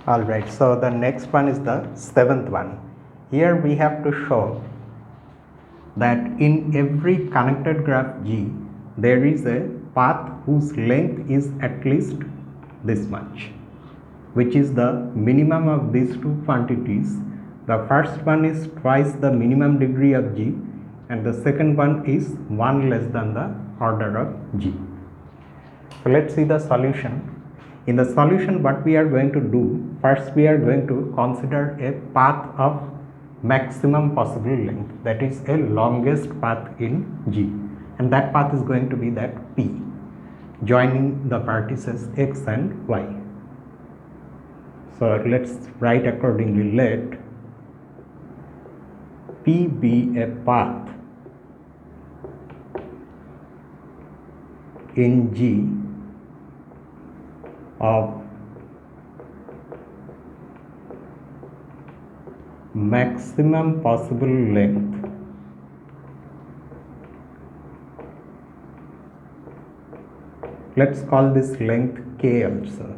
Alright, so the next one is the seventh one. Here we have to show that in every connected graph G, there is a path whose length is at least this much, which is the minimum of these two quantities. The first one is twice the minimum degree of G, and the second one is 1 less than the order of G. So let's see the solution. In the solution, what we are going to do, first we are going to consider a path of maximum possible length, that is a longest path in G, and that path is going to be that P, joining the vertices X and Y. So let's write accordingly. Let P be a path in G of maximum possible length let's call this length K also,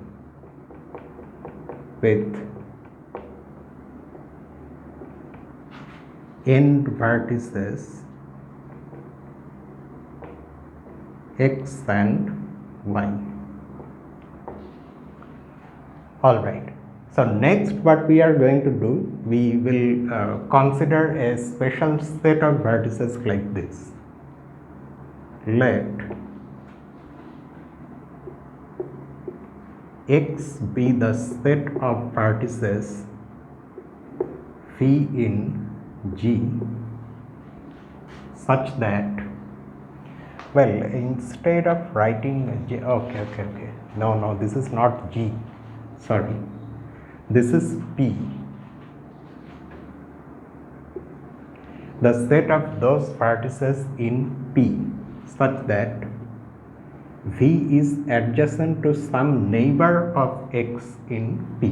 with end vertices X and Y. Alright, so next what we are going to do, we will consider a special set of vertices like this. Let X be the set of vertices V in G such that, well, instead of writing G, okay, no, this is not G, sorry, this is P, the set of those vertices in P such that V is adjacent to some neighbor of X in P.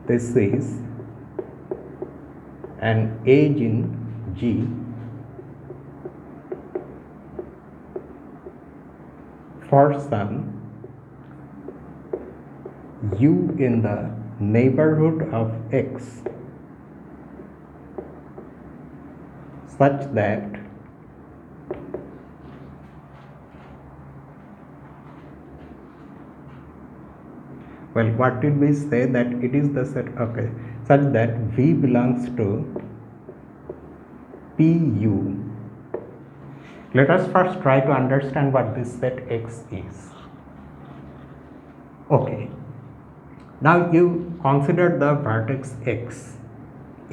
This is an edge in G for some U in the neighborhood of X such that well, what did we say, that it is the set, okay, such that V belongs to PU. Let us first try to understand what this set X is. Okay, now you consider the vertex X.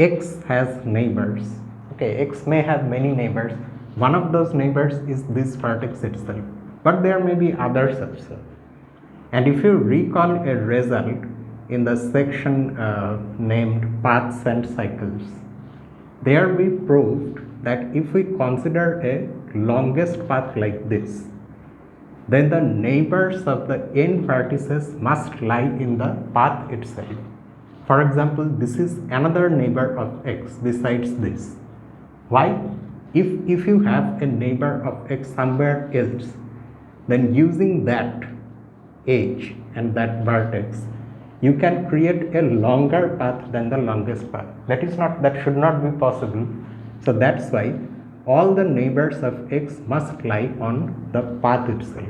X has neighbors. Okay, X may have many neighbors. One of those neighbors is this vertex itself, but there may be others also. And if you recall a result in the section named paths and cycles, there we proved that if we consider a longest path like this, then the neighbors of the end vertices must lie in the path itself. For example, this is another neighbor of X besides this. Why? If you have a neighbor of X somewhere else, then using that edge and that vertex, you can create a longer path than the longest path. That should not be possible. So that's why all the neighbors of X must lie on the path itself.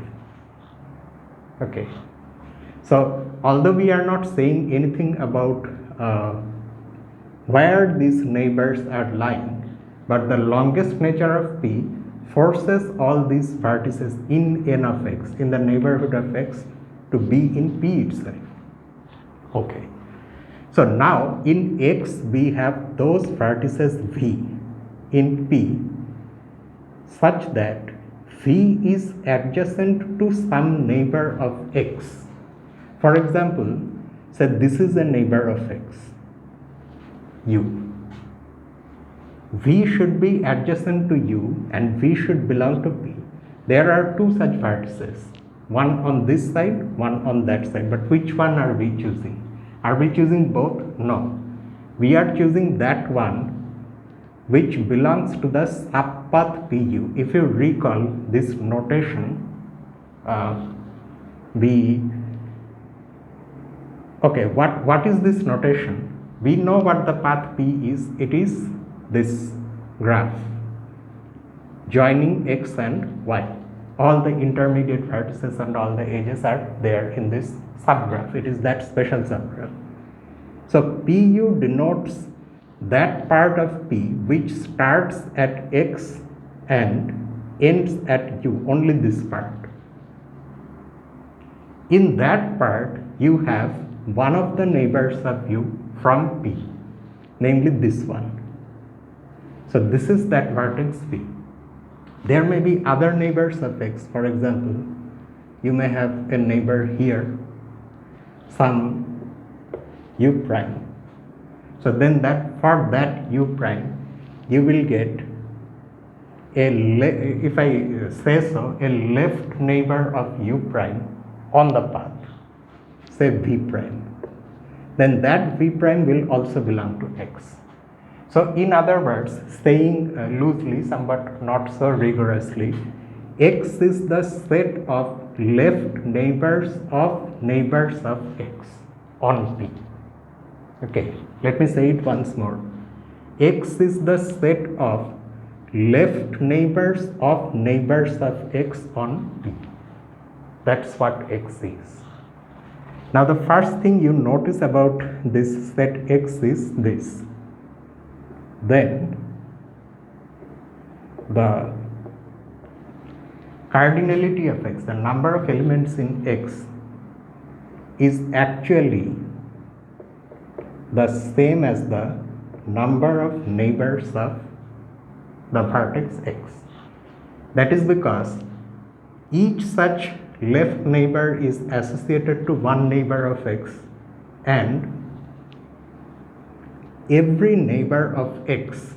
Okay, so although we are not saying anything about where these neighbors are lying, but the longest nature of P forces all these vertices in N of X, in the neighborhood of X, to be in P itself. Okay, so now in X we have those vertices V in P such that V is adjacent to some neighbor of X. For example, say this is a neighbor of X, U. V should be adjacent to U and V should belong to P. There are two such vertices, one on this side, one on that side, but which one are we choosing? Are we choosing both? No. We are choosing that one which belongs to the subpath PU. If you recall this notation, we Okay, what is this notation? We know what the path P is. It is this graph joining x and y. All the intermediate vertices and all the edges are there in this subgraph. It is that special subgraph. So PU denotes that part of P which starts at x and ends at u, only this part. In that part, you have one of the neighbors of u from P, namely this one. So this is that vertex P. There may be other neighbors of x. For example, you may have a neighbor here, some u prime. So then that for that u prime, you will get if I say so, a left neighbor of u prime on the path, say v prime. Then that v prime will also belong to x. So in other words, saying loosely, somewhat not so rigorously, x is the set of left neighbors of x on P. Okay, let me say it once more. X is the set of left neighbors of x on P. That's what x is. Now the first thing you notice about this set x is this. Then the cardinality of x, the number of elements in x, is actually the same as the number of neighbors of the vertex x. That is because each such left neighbor is associated to one neighbor of x, and every neighbor of x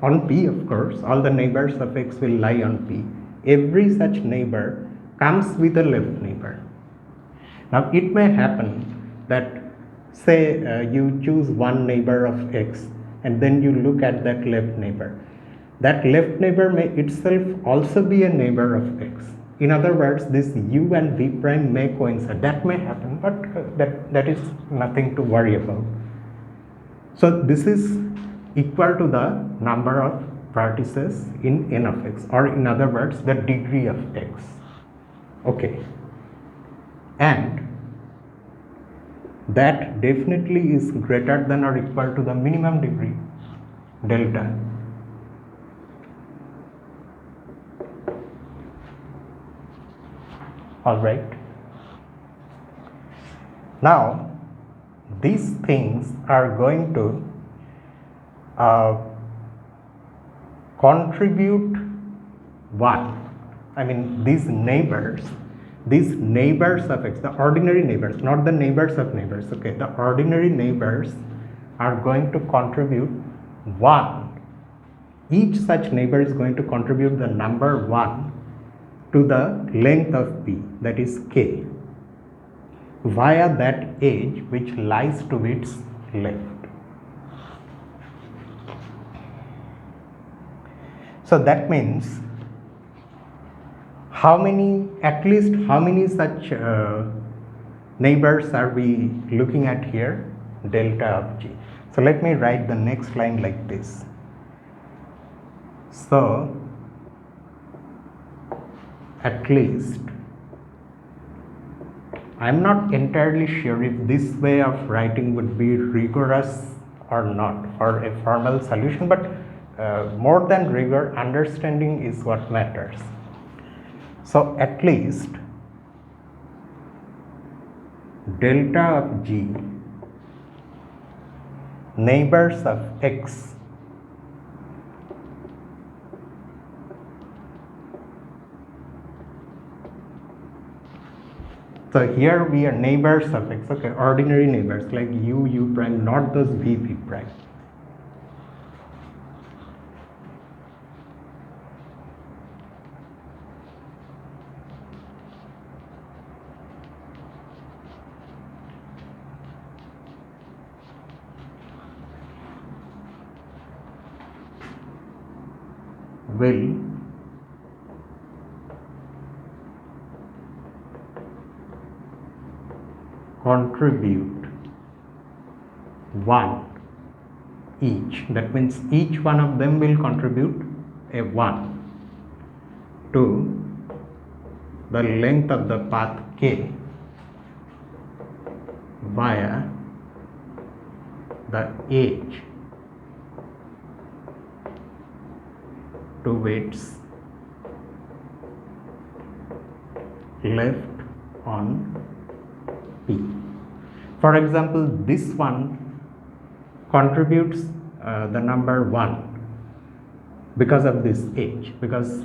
on P, of course, all the neighbors of x will lie on P. Every such neighbor comes with a left neighbor. Now it may happen that, say you choose one neighbor of x and then you look at that left neighbor. That left neighbor may itself also be a neighbor of x. In other words, this u and v prime may coincide. That may happen, but that is nothing to worry about. So this is equal to the number of vertices in n of x, or in other words, the degree of x. Okay, and that definitely is greater than or equal to the minimum degree, delta. All right. Now these things are going to contribute what? I mean, these neighbors of x, the ordinary neighbors, not the neighbors of neighbors, okay, the ordinary neighbors are going to contribute 1. Each such neighbor is going to contribute the number 1 to the length of P, that is k, via that edge which lies to its left. So that means at least how many such neighbors are we looking at here? Delta of G. So let me write the next line like this. So at least, I am not entirely sure if this way of writing would be rigorous or not for a formal solution, but more than rigor, understanding is what matters. So at least delta of G neighbors of x So here we are neighbors of x, okay, ordinary neighbors like u prime, not those v prime. Will contribute 1 each. That means each one of them will contribute a 1 to the length of the path k via the edge to its left on P. For example, this one contributes the number 1 because of this edge, because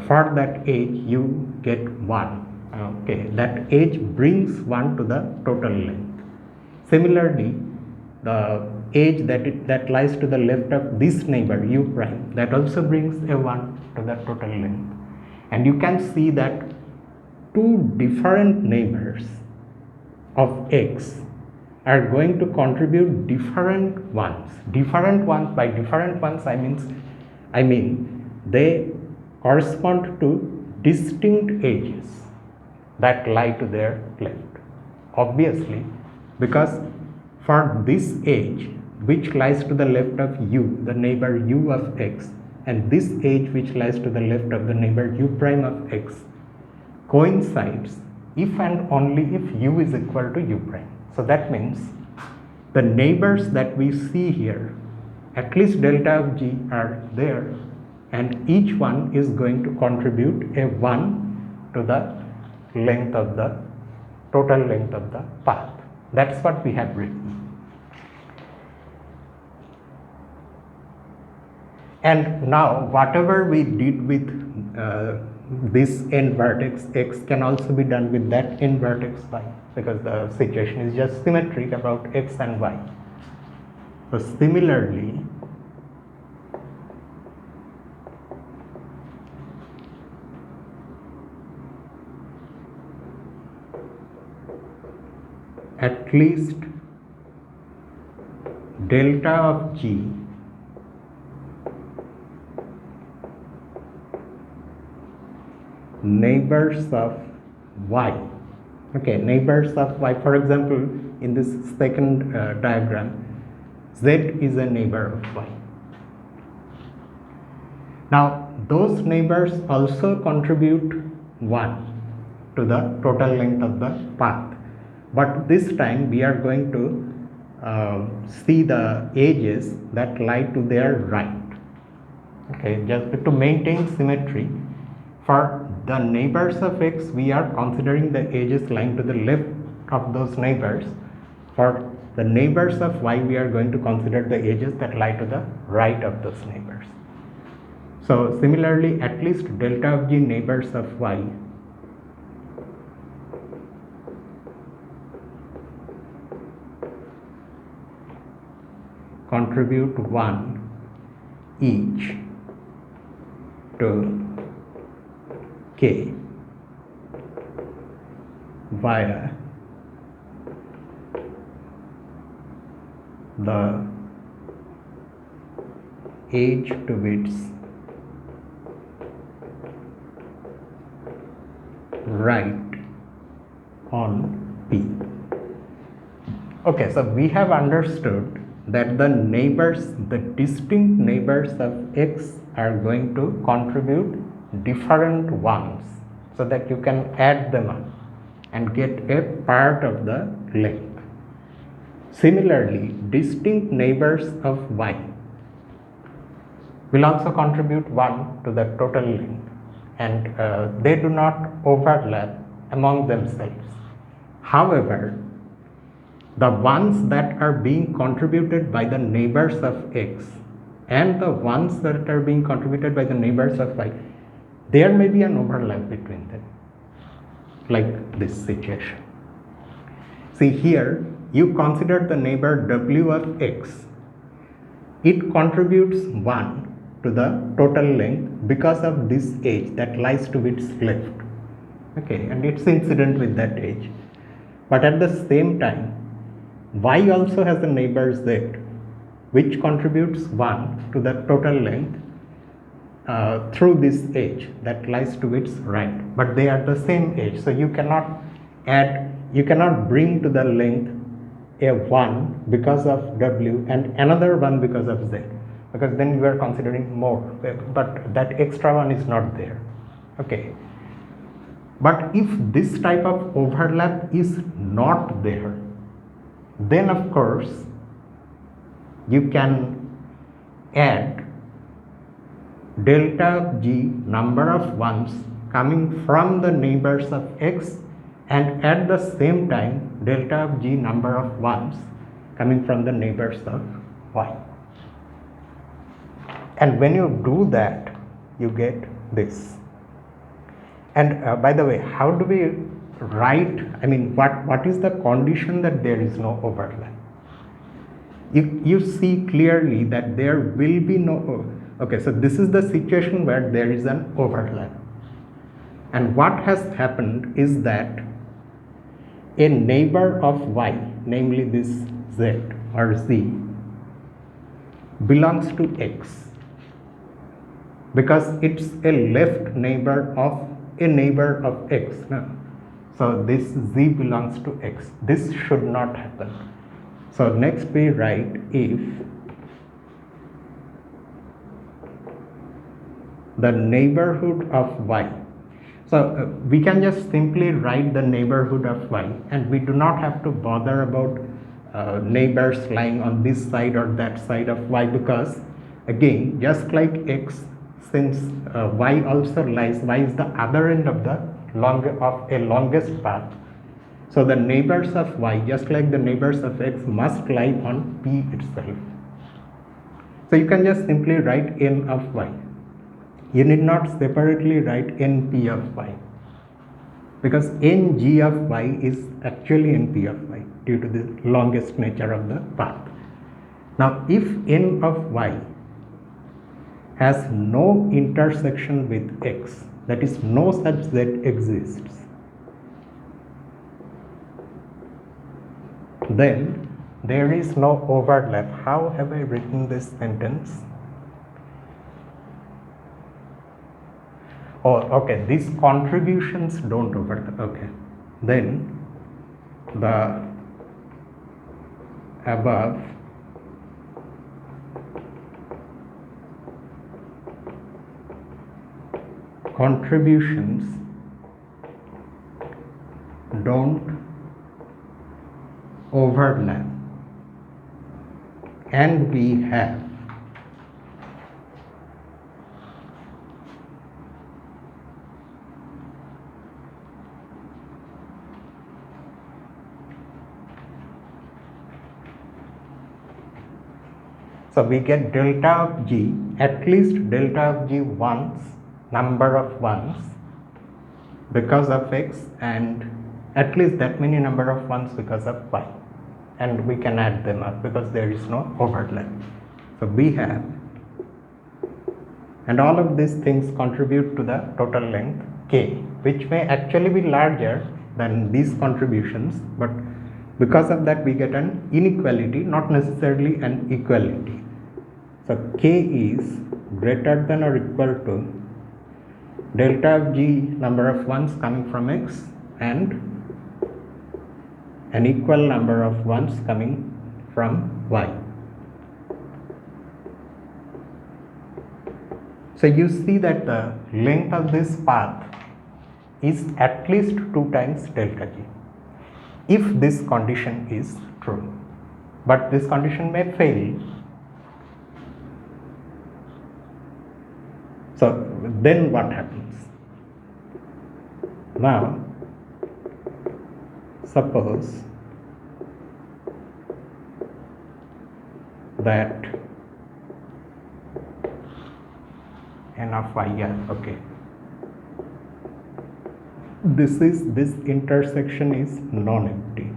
for that edge you get 1. Okay, that edge brings 1 to the total length. Similarly, the edge that lies to the left of this neighbor u prime, that also brings a 1 to the total length. And you can see that two different neighbors of x are going to contribute different ones. Different ones, by different ones I mean they correspond to distinct edges that lie to their left. Obviously, because for this edge which lies to the left of u, the neighbor u of x, and this edge which lies to the left of the neighbor u prime of x coincides if and only if u is equal to u prime. So that means the neighbors that we see here, at least delta of g are there, and each one is going to contribute a 1 to the length of the total length of the path. That's what we have written. And now whatever we did with this end vertex x can also be done with that end vertex y, because the situation is just symmetric about x and y. So similarly, at least delta of g neighbors of y, okay, neighbors of y, for example in this second diagram, z is a neighbor of y. Now those neighbors also contribute 1 to the total length of the path, but this time we are going to see the edges that lie to their right. Okay, just to maintain symmetry, for the neighbors of x we are considering the edges lying to the left of those neighbors. For the neighbors of y we are going to consider the edges that lie to the right of those neighbors. So similarly, at least delta of g neighbors of y contribute 1 each to k via the edge to its right on P. Okay, so we have understood that the neighbors, the distinct neighbors of x are going to contribute different ones, so that you can add them up and get a part of the length. Similarly, distinct neighbors of y will also contribute 1 to the total length, and they do not overlap among themselves. However, the ones that are being contributed by the neighbors of x and the ones that are being contributed by the neighbors of y, there may be an overlap between them, like this situation. See here, you consider the neighbor w of x. It contributes 1 to the total length because of this edge that lies to its left. Okay, and it's incident with that edge. But at the same time, y also has a neighbor z, which contributes 1 to the total length through this edge that lies to its right, but they are the same edge, so you cannot bring to the length a 1 because of W and another 1 because of Z, because then you are considering more, but that extra one is not there. Okay. But if this type of overlap is not there, then of course you can add delta of G number of ones coming from the neighbors of X, and at the same time delta of G number of ones coming from the neighbors of Y. And when you do that, you get this. And by the way, how do we write, I mean, what is the condition that there is no overlap? You see clearly that there will be no, okay, so this is the situation where there is an overlap. And what has happened is that a neighbor of Y, namely this Z or Z, belongs to X because it's a left neighbor of a neighbor of X. No? So this Z belongs to X. This should not happen. So next we write if the neighborhood of Y. So we can just simply write the neighborhood of Y, and we do not have to bother about neighbors lying on this side or that side of Y, because again, just like X, since Y also lies, Y is the other end of the longest path. So the neighbors of Y, just like the neighbors of X, must lie on P itself. So you can just simply write N of Y. You need not separately write NP of Y, because NG of Y is actually NP of Y due to the longest nature of the path. Now if N of Y has no intersection with X, that is no such Z exists, then there is no overlap. How have I written this sentence? Oh, okay, these contributions don't overlap. Okay, then the above contributions don't overlap, and we have so we get delta of G, at least delta of G once, number of ones because of X, and at least that many number of ones because of Y, and we can add them up because there is no overlap. So we have, and all of these things contribute to the total length K, which may actually be larger than these contributions, but because of that we get an inequality, not necessarily an equality. So K is greater than or equal to delta of G number of ones coming from X and an equal number of ones coming from Y. So you see that the length of this path is at least 2 times delta G, if this condition is true, but this condition may fail. So then what happens? Now suppose that N of Y, yeah, okay, this intersection is non-empty.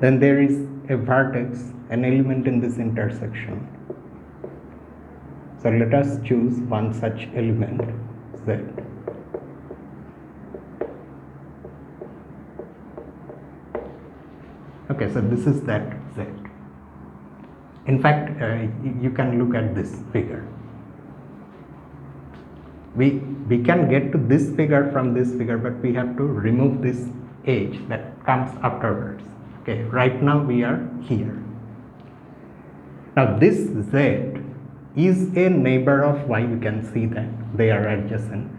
Then there is a vertex, an element in this intersection. So let us choose one such element, Z. Okay, so this is that Z. In fact, you can look at this figure. We can get to this figure from this figure, but we have to remove this edge that comes afterwards. Okay, right now we are here. Now this z is a neighbor of y, we can see that they are adjacent,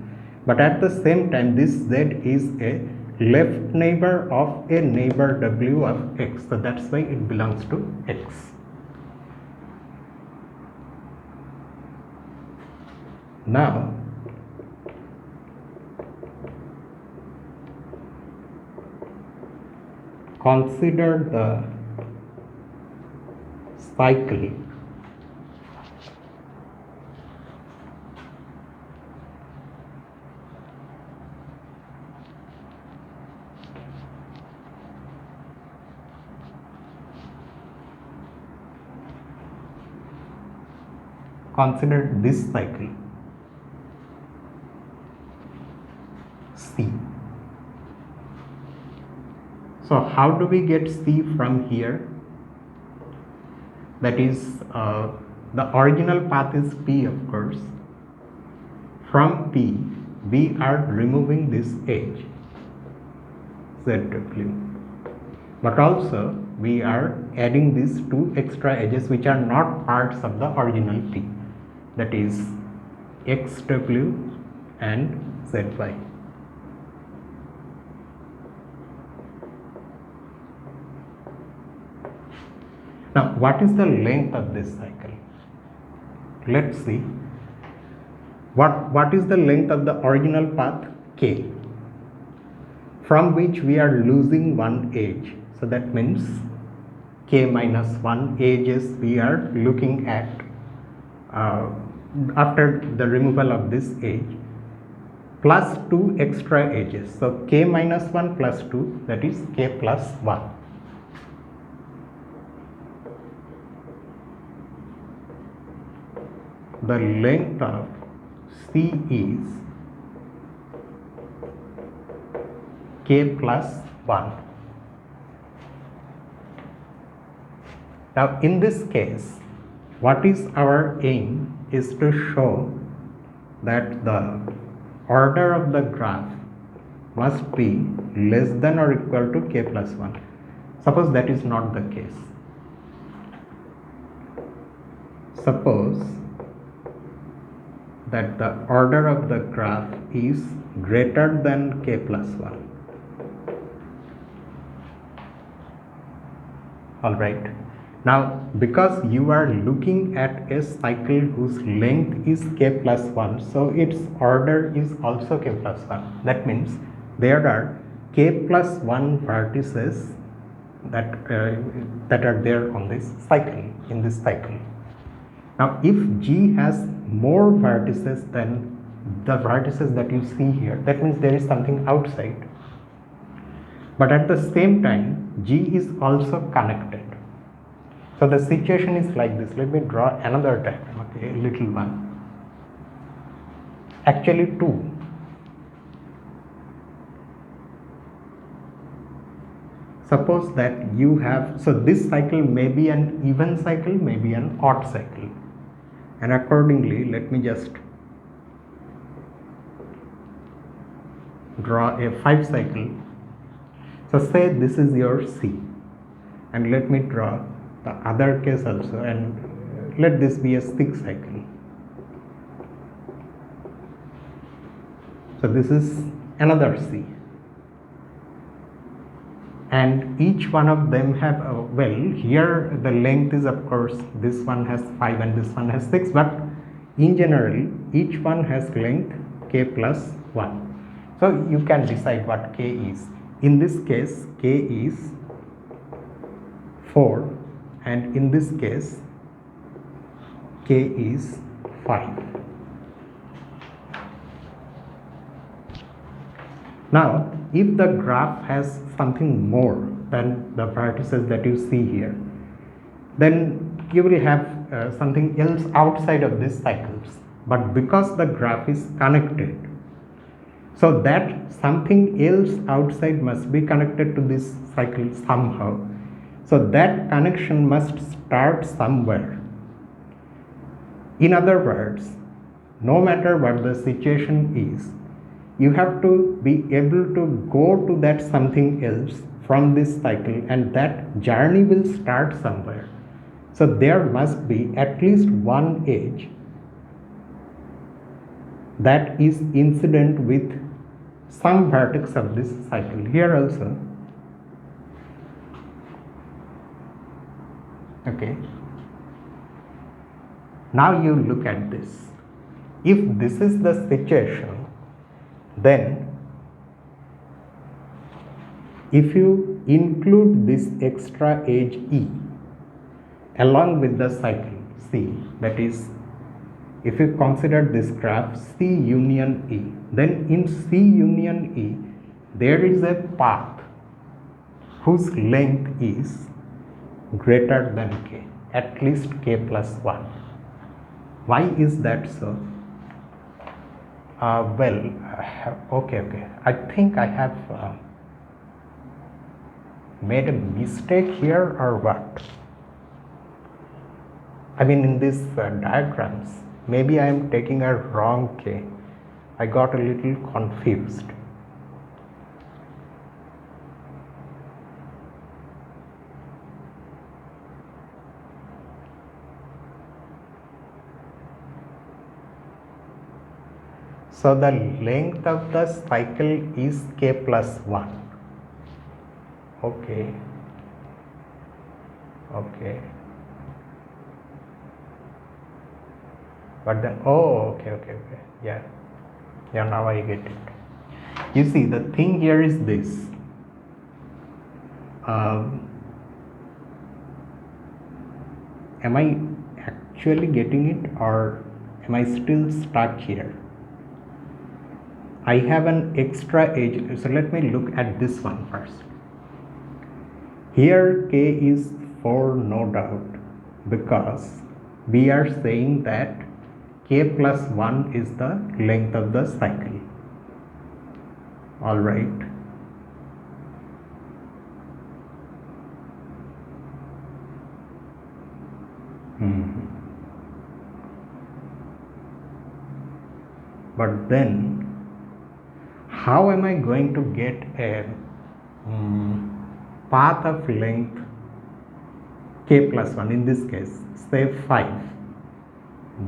but at the same time this z is a left neighbor of a neighbor w of x, so that's why it belongs to x. Now consider the cycle consider this cycle C. So how do we get C from here? That is, the original path is P, of course. From P, we are removing this edge, ZW. But also, we are adding these two extra edges which are not parts of the original P. That is, XW and ZY. Now, what is the length of this cycle? Let's see. What is the length of the original path? K, from which we are losing one edge. So that means K minus 1 edges we are looking at after the removal of this edge, plus 2 extra edges. So K minus 1 plus 2, that is K plus 1. The length of C is K plus 1. Now in this case, what is our aim is to show that the order of the graph must be less than or equal to K plus 1. Suppose that is not the case. Suppose that the order of the graph is greater than K plus 1. Alright. Now, because you are looking at a cycle whose length is K plus 1, so its order is also K plus 1. That means there are K plus 1 vertices that are there on this cycle, in this cycle. Now, if G has more vertices than the vertices that you see here, that means there is something outside. But at the same time, G is also connected. So the situation is like this. Let me draw another diagram, okay, a little one. Actually, two. Suppose that you have, so this cycle may be an even cycle, may be an odd cycle. And accordingly, let me just draw a 5 cycle. So say this is your C, and let me draw the other case also, and let this be a 6 cycle. So this is another C, and each one of them have well, here the length is, of course, this one has 5 and this one has 6, but in general each one has length K plus 1. So you can decide what K is. In this case, K is 4, and in this case K is 5. Now, if the graph has something more than the vertices that you see here, then you will have something else outside of these cycles. But because the graph is connected, so that something else outside must be connected to this cycle somehow. So that connection must start somewhere. In other words, no matter what the situation is, you have to be able to go to that something else from this cycle, and that journey will start somewhere. So there must be at least one edge that is incident with some vertex of this cycle. Here also, okay. Now you look at this. If this is the situation, then if you include this extra edge E along with the cycle C, that is, if you consider this graph C union E, then in C union E there is a path whose length is greater than K, at least K plus 1. Why is that so? Okay. I think I have made a mistake here, or what? I mean, in these diagrams, maybe I am taking a wrong K. I got a little confused. So the length of the cycle is K plus 1. Okay. But then, okay. Yeah, now I get it. You see, the thing here is this. Am I actually getting it, or am I still stuck here? I have an extra edge, so let me look at this one first. Here K is 4, no doubt, because we are saying that K plus 1 is the length of the cycle. Alright. But then, how am I going to get a path of length K plus 1, in this case, say 5.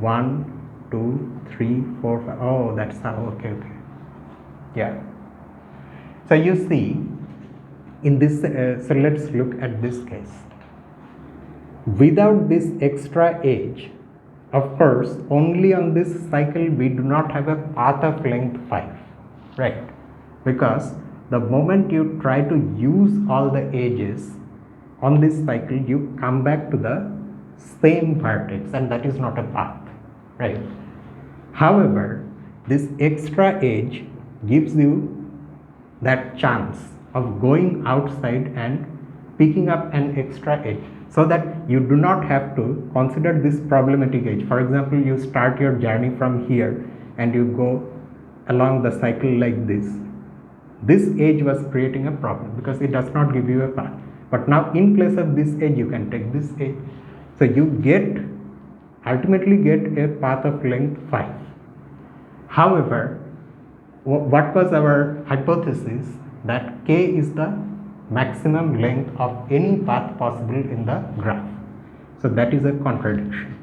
1, 2, 3, 4, 5. Oh, that's how, okay. Yeah. So you see, in this, so let's look at this case. Without this extra edge, of course, only on this cycle we do not have a path of length 5, right? Because the moment you try to use all the edges on this cycle, you come back to the same vertex, and that is not a path, right? However, this extra edge gives you that chance of going outside and picking up an extra edge, so that you do not have to consider this problematic edge. For example, you start your journey from here and you go along the cycle like this. This edge was creating a problem because it does not give you a path. But now in place of this edge, you can take this edge. So you ultimately get a path of length 5. However, what was our hypothesis? That K is the maximum length of any path possible in the graph. So that is a contradiction.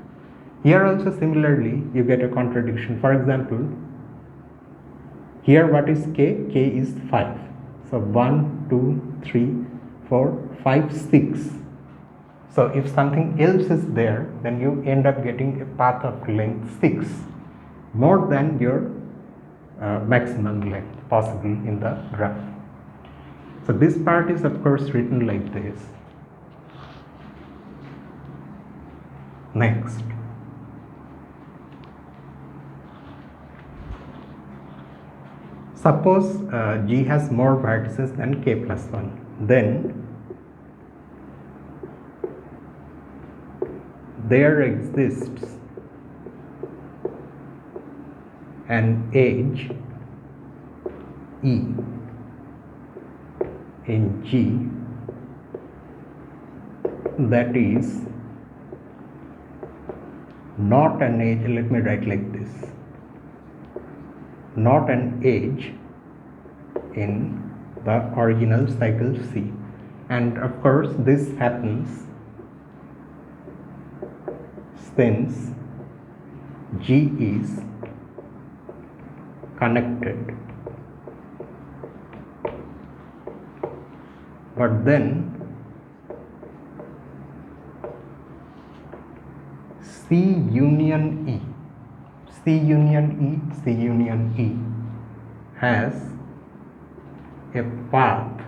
Here also similarly, you get a contradiction. For example, here what is K? K is 5. So 1, 2, 3, 4, 5, 6. So if something else is there, then you end up getting a path of length 6, more than your maximum length possible in the graph. So this part is of course written like this. Next. Suppose G has more vertices than K plus 1. Then there exists an edge E in G that is not an edge, let me write like this, not an edge in the original cycle C. And of course this happens since G is connected, but then C union E has a path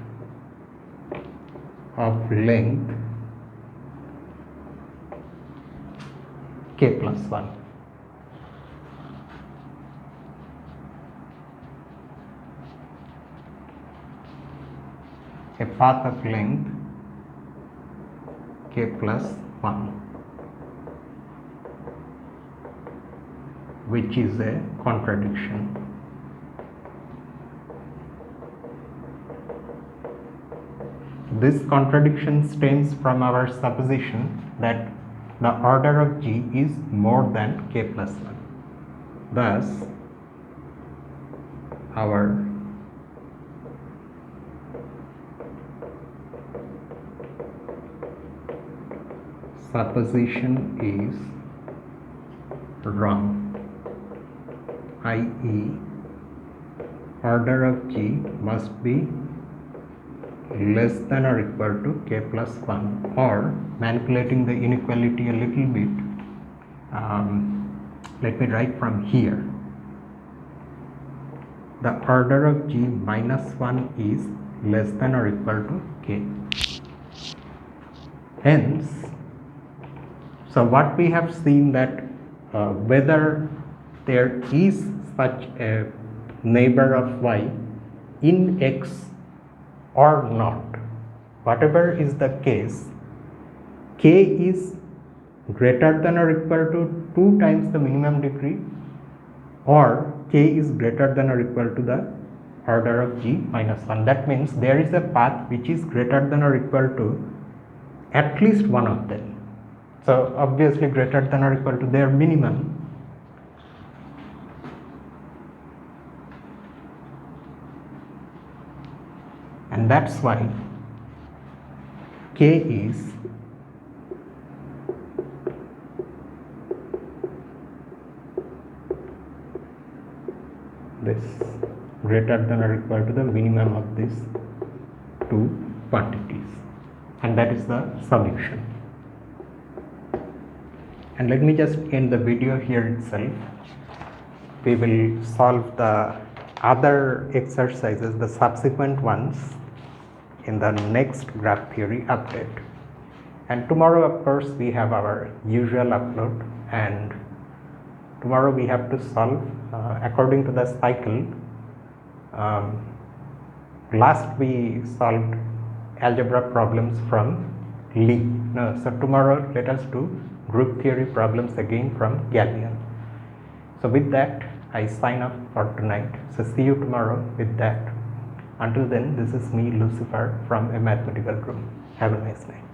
of length k plus 1. A path of length k plus 1, which is a contradiction. This contradiction stems from our supposition that the order of G is more than k plus 1. Thus, our supposition is wrong, i.e., order of G must be less than or equal to k plus 1, or manipulating the inequality a little bit, let me write from here. The order of G minus 1 is less than or equal to k. Hence, so what we have seen that whether there is such a neighbor of y in X or not, whatever is the case, k is greater than or equal to 2 times the minimum degree, or k is greater than or equal to the order of G minus 1. That means there is a path which is greater than or equal to at least one of them. So obviously greater than or equal to their minimum. And that's why k is this, greater than or equal to the minimum of these two quantities, and that is the solution. And let me just end the video here itself. We will solve the other exercises, the subsequent ones, in the next graph theory update. And tomorrow, of course, we have our usual upload, and tomorrow we have to solve according to the cycle. Last we solved algebra problems from Lee. No, so tomorrow let us do group theory problems again from Gallian. So with that, I sign off for tonight. So see you tomorrow with that. Until then, this is me, Lucifer, from a mathematical room. Have a nice night.